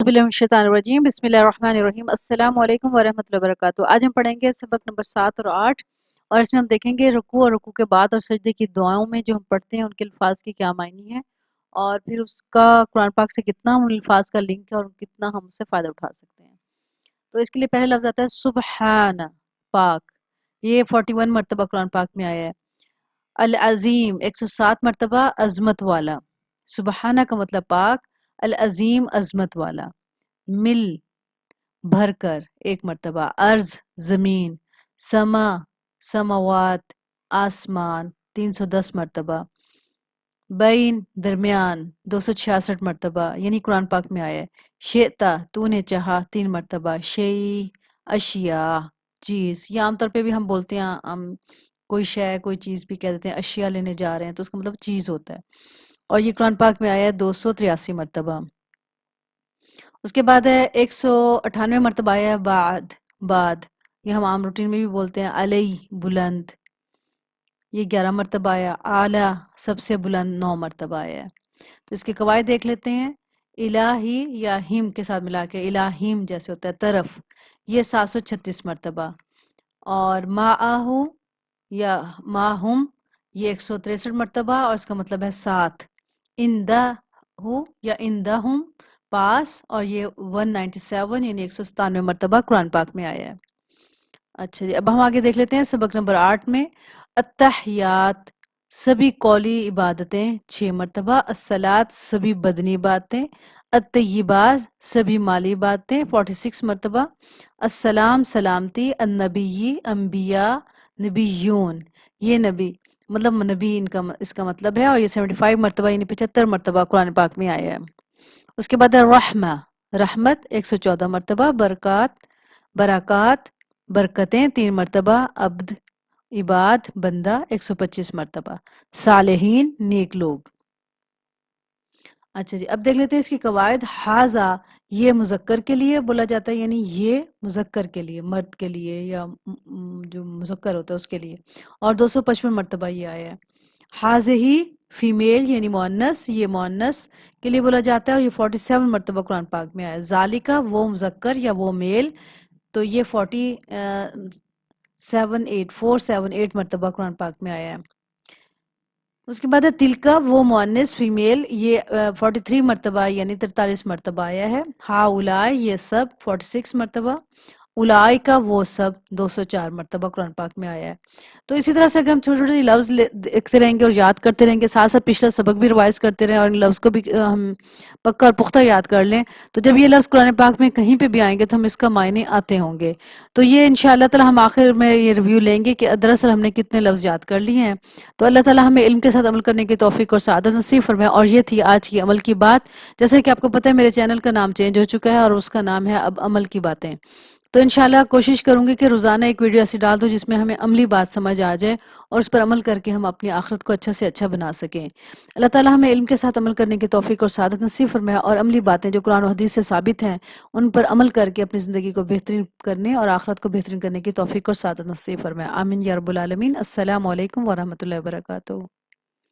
बिस्मिल्लाहिर्रहमानिर्रहीम बिस्मिल्लाहिर्रहमानिर्रहीम अस्सलाम वालेकुम वरहमतुल्लाहि वबरकातुहू। आज हम पढ़ेंगे सबक नंबर 7 और 8 और इसमें हम देखेंगे रुकू और रुकू के बाद और सजदे की दुआओं में जो हम पढ़ते हैं उनके अल्फाज की क्या मायनी है और फिर उसका कुरान पाक से कितना उन अल्फाज का लिंक है और कितना हम उससे फ़ायदा उठा सकते हैं। तो इसके लिए पहले लफ्ज़ आता है सुबहाना, पाक। ये 41 मरतबा कुरान पाक में आया है। अल अज़ीम 107 मरतबा अज़मत वाला। सुबहाना का मतलब पाक, अल अज़ीम अज़मत वाला। मिल भरकर 1 मरतबा। अर्ज ज़मीन। समा समावात आसमान 310 मरतबा। बैन दरमियान 266 मरतबा यानी कुरान पाक में आया है। शेता तूने चाहा 3 मरतबा। शेई अशिया चीज़, ये आमतौर पे भी हम बोलते हैं, हम कोई शय कोई चीज़ भी कह देते हैं, अशिया लेने जा रहे हैं तो उसका मतलब चीज़ होता है। और ये कुरान पाक में आया है 283 मरतबा। उसके बाद है 198 मरतबा आया है बाद। बाद ये हम आम रूटीन में भी बोलते हैं। अलई बुलंद, ये 11 मरतबा आया। आला सबसे बुलंद 9 मरतबा आया है। तो इसके कवायद देख लेते हैं। इलाही या हिम के साथ मिला के इलाहिम जैसे होता है तरफ, ये 736 मरतबा। और माआहू या माहुम ये 163 मरतबा और इसका मतलब है साथ। इंदा हु या इंदा हुम पास, और ये 197 यानी 197 मरतबा कुरान पाक में आया है। अच्छा जी, अब हम आगे देख लेते हैं सबक नंबर 8 में। अत्तहियात सभी कौली इबादतें 6 मरतबा। अस्सलात सभी बदनी बातें। अत्तय्यिबात सभी माली बातें 46 मरतबा। अस्सलाम सलामती। अन्नबी अम्बिया नबीयून, ये नबी मतलब नबी इनका इसका मतलब है, और ये 75 मरतबा यानी 75 मरतबा कुरान पाक में आया है। उसके बाद है रहमा रहमत 114 मरतबा। बरक़ात बरक़ात बरकतें 3 मरतबा। अब्द इबाद बंदा 125 मरतबा। सालेहीन नेक लोग। अच्छा जी, अब देख लेते हैं इसकी कवायद। हाजा ये मुज़क्कर के लिए बोला जाता है, यानी ये मुज़क्कर के लिए, मर्द के लिए या जो मुज़क्कर होता है उसके लिए, और 255 मरतबा ये आया है। हाज़ही फीमेल यानी मुअन्नस, ये मुअन्नस के लिए बोला जाता है और ये 47 मरतबा कुरान पाक में आया है। ज़ालिका वो मुज़क्कर या वो मेल, तो ये 478 मरतबा कुरान पाक में आया है। उसके बाद है तिलका वो मुअन्निस फीमेल, ये 43 मरतबा यानी 43 मरतबा आया है। हा उलाय ये सब 46 मरतबा। उलाय का वो सब 204 मरतबा कुरान पाक में आया है। तो इसी तरह से अगर हम छोटे छोटे लफ्ज़ देखते रहेंगे और याद करते रहेंगे, साथ साथ पिछला सबक भी रिवाइज करते रहें और इन लफ्ज़ को भी हम पक्का और पुख्ता याद कर लें, तो जब ये लफ्ज़ कुरान पाक में कहीं पे भी आएंगे तो हम इसका मायने आते होंगे। तो ये इंशाअल्लाह ताला हम आखिर में ये रिव्यू लेंगे कि दरअसल हमने कितने लफ्ज़ याद कर लिए हैं। तो अल्लाह ताला हमें इल्म के साथ अमल करने की तौफीक और सआदत नसीब फरमाए। और ये थी आज की अमल की बात। जैसे कि आपको पता है मेरे चैनल का नाम चेंज हो चुका है और उसका नाम है अब अमल की बातें। तो इंशाल्लाह कोशिश करूंगी कि रोज़ाना एक वीडियो ऐसी डाल दूं जिसमें हमें अमली बात समझ आ जाए और उस पर अमल करके हम अपनी आखिरत को अच्छा से अच्छा बना सकें। अल्लाह ताला हमें इल्म के साथ अमल करने की तौफीक और सआदत नसीब फरमाए और अमली बातें जो कुरान और हदीस से साबित हैं उन पर अमल करके अपनी ज़िंदगी को बेहतरीन करने और आखिरत को बेहतरीन करने की तौफीक और सआदत नसीब फरमाए। आमीन या रब्बुल आलमीन। अस्सलामु अलैकुम वरहमतुल्लाहि वबरकातुहू।